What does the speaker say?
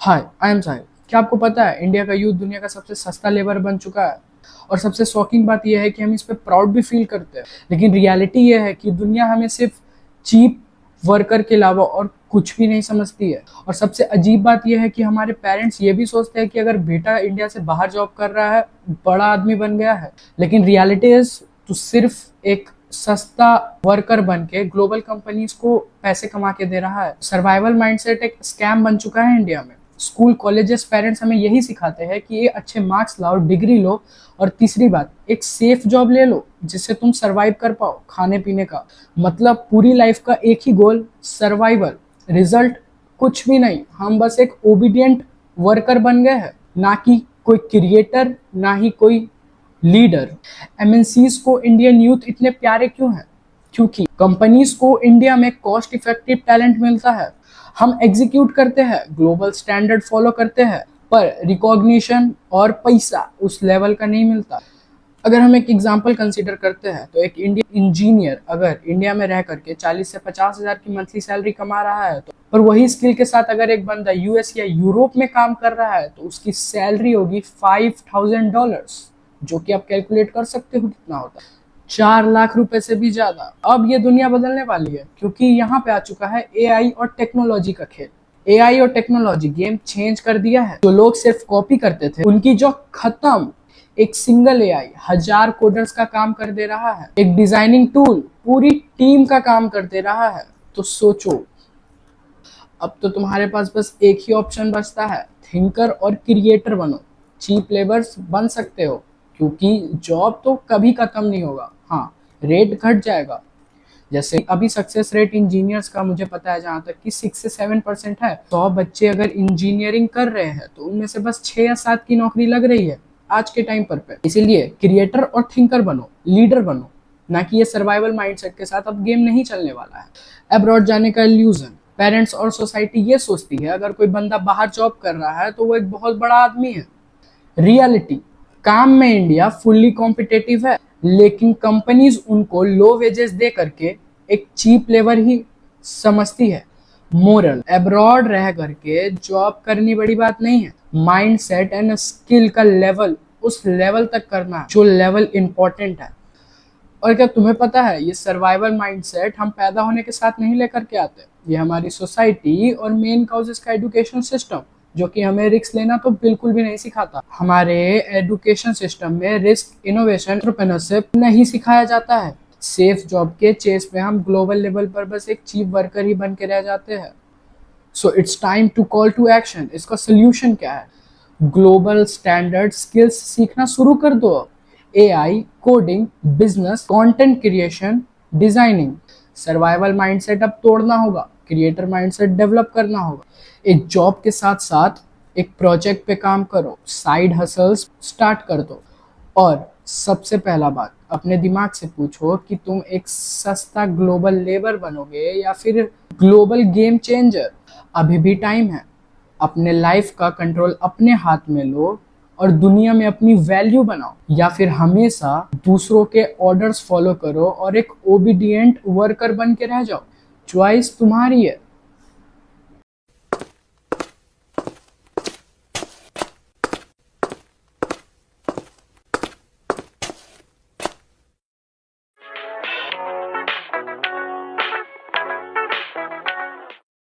Hi, I am साहिल। क्या आपको पता है इंडिया का यूथ दुनिया का सबसे सस्ता लेबर बन चुका है? और सबसे शॉकिंग बात यह है कि हम इस पे प्राउड भी फील करते हैं। लेकिन रियलिटी यह है कि दुनिया हमें सिर्फ चीप वर्कर के अलावा और कुछ भी नहीं समझती है। और सबसे अजीब बात यह है कि हमारे पेरेंट्स ये भी सोचते हैं कि अगर बेटा इंडिया से बाहर जॉब कर रहा है, बड़ा आदमी बन गया है। लेकिन रियलिटी इज तो सिर्फ एक सस्ता वर्कर बन के ग्लोबल कंपनीज को पैसे कमा के दे रहा है। सर्वाइवल माइंडसेट एक स्कैम बन चुका है इंडिया में। स्कूल कॉलेजेस पेरेंट्स हमें यही सिखाते हैं कि ये अच्छे मार्क्स लाओ, डिग्री लो, और तीसरी बात, एक सेफ जॉब ले लो जिससे तुम सरवाइव कर पाओ खाने पीने का। मतलब पूरी लाइफ का एक ही गोल, सर्वाइवल। रिजल्ट कुछ भी नहीं, हम बस एक ओबीडियंट वर्कर बन गए हैं, ना कि कोई क्रिएटर, ना ही कोई लीडर। एमएनसीज को इंडियन यूथ इतने प्यारे क्यों हैं? क्योंकि कंपनीज को इंडिया में कॉस्ट इफेक्टिव टैलेंट मिलता है। हम एग्जीक्यूट करते हैं, ग्लोबल स्टैंडर्ड फॉलो करते हैं, पर रिकॉग्निशन और पैसा उस लेवल का नहीं मिलता। अगर हम एक एग्जांपल कंसीडर करते हैं तो एक इंडियन इंजीनियर अगर इंडिया में रह करके 40 से 50 हज़ार की मंथली सैलरी कमा रहा है, तो पर वही स्किल के साथ अगर एक बंदा यूएस या यूरोप में काम कर रहा है तो उसकी सैलरी होगी $5,000, जो कि आप कैलकुलेट कर सकते हो कितना होता है, 4 लाख रुपए से भी ज्यादा। अब ये दुनिया बदलने वाली है क्योंकि यहाँ पे आ चुका है एआई और टेक्नोलॉजी का खेल। एआई और टेक्नोलॉजी गेम चेंज कर दिया है। जो लोग सिर्फ कॉपी करते थे उनकी जॉब खत्म। एक सिंगल एआई 1,000 कोडर्स का काम कर दे रहा है। एक डिजाइनिंग टूल पूरी टीम का काम कर दे रहा है। तो सोचो, अब तो तुम्हारे पास बस एक ही ऑप्शन बचता है, थिंकर और क्रिएटर बनो। चीप लेबर्स बन सकते हो क्योंकि जॉब तो कभी खत्म नहीं होगा। हाँ, रेट घट जाएगा। जैसे अभी सक्सेस रेट इंजीनियर्स का मुझे पता है जहाँ तक कि 6 से 7% है। 100 बच्चे अगर इंजीनियरिंग कर रहे हैं तो उनमें से बस 6 या 7 की नौकरी लग रही है आज के टाइम पर पे। इसीलिए क्रिएटर और थिंकर बनो, लीडर बनो, ना कि ये सर्वाइवल माइंडसेट के साथ अब गेम नहीं चलने वाला है। अब्रॉड जाने का इल्यूजन। पेरेंट्स और सोसाइटी ये सोचती है अगर कोई बंदा बाहर जॉब कर रहा है तो वो एक बहुत बड़ा आदमी है। रियलिटी, काम में इंडिया फुल्ली कॉम्पिटेटिव है, लेकिन कंपनीज उनको लो वेजेस दे करके एक चीप लेबर ही समझती है। मोरल, अब्रॉड रह करके जॉब करनी बड़ी बात नहीं है। माइंडसेट एंड स्किल का लेवल उस लेवल तक करना जो लेवल इंपॉर्टेंट है। और क्या तुम्हें पता है, ये सर्वाइवल माइंडसेट हम पैदा होने के साथ नहीं लेकर के आते। ये हमारी सोसाइटी और मेन काउजेस का एजुकेशन सिस्टम, जो कि हमें रिस्क लेना तो बिल्कुल भी नहीं सिखाता। हमारे एजुकेशन सिस्टम में रिस्क, इनोवेशन, एंटरप्रेन्योरशिप नहीं सिखाया जाता है। सेफ जॉब के चेस में हम ग्लोबल लेवल पर बस एक चीप वर्कर ही बन के रह जाते हैं। So it's time to call to action. इसका सोल्यूशन क्या है? ग्लोबल स्टैंडर्ड स्किल्स सीखना शुरू कर दो। AI, coding, business, content creation, designing. Survival mindset अब तोड़ना होगा, क्रिएटर माइंडसेट डेवलप करना होगा। एक जॉब के साथ साथ एक प्रोजेक्ट पे काम करो, साइड हसल्स स्टार्ट कर दो। और सबसे पहला बात, अपने दिमाग से पूछो कि तुम एक सस्ता ग्लोबल लेबर बनोगे या फिर ग्लोबल गेम चेंजर। अभी भी टाइम है। अपने लाइफ का कंट्रोल अपने हाथ में लो और दुनिया में अपनी वैल्यू बनाओ, या फिर हमेशा दूसरों के ऑर्डर्स फॉलो करो और एक ओबीडिएंट वर्कर बन के रह जाओ। चॉइस तुम्हारी है।